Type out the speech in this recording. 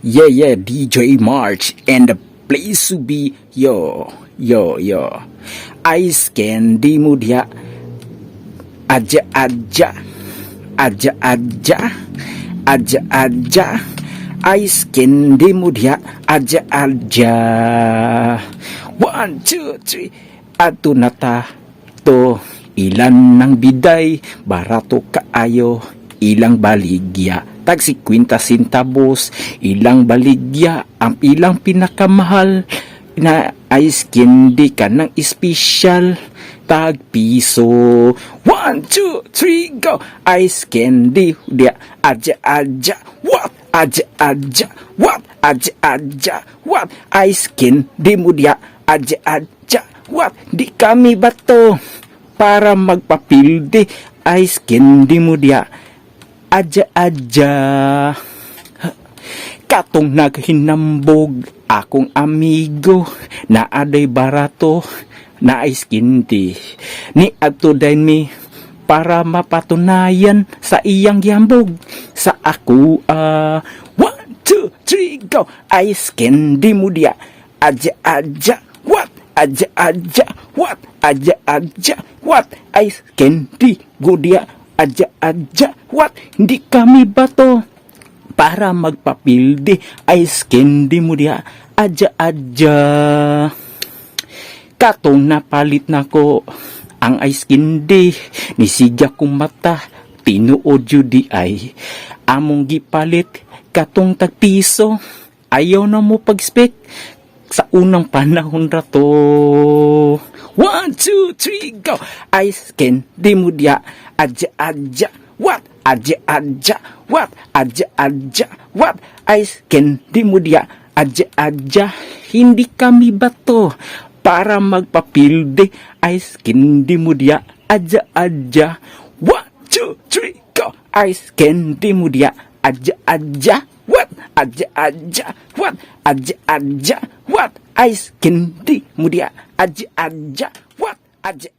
Yeah, DJ March, and the place to be, yo. Ice candy mo diha, aja, ice candy mo diha, aja. 1, 2, 3, ato na ta, to, ilan ng biday, barato kaayo, ilang baligya. Tag 50 centavos, ilang baligya, ang ilang pinakamahal na ice candy ka ng espesyal, tag piso. 1, 2, 3, go! Ice candy, dia, aja, what? Aja, what? Aja, what? Ice candy mo dia, aja, what? Di kami bato para magpapilde, ice candy mo dia, aja. Katong naghinambog akong amigo na aday barato na ice candy ni adto din mi para mapatunayan sa iyang yambog sa ako. 1, 2, 3, go! Ice candy mo dia, aja, what? Aja, what? Aja, what? Ice candy mo dia, aja, what? Hindi kami bato para magpapildi, ice candy mo dia, aja. Katong napalit na ko ang ice candy, nisiga kong mata, tinuod judi ay among gipalit katong tagpiso. Ayaw na mo pag-spec sa unang panahon rato. 1, 2, 3, go! Ice candy mo dia, aja, what? Aja, what? Aja, what? Ice candy mo dia, aja. Hindi kami bato para magpapilde, ice candy mo dia, aja. 1, 2, 3, go! Ice candy mo dia, aja, what? Aja, what? Aja, what? Ice candy mo dia, aja, what? Aja.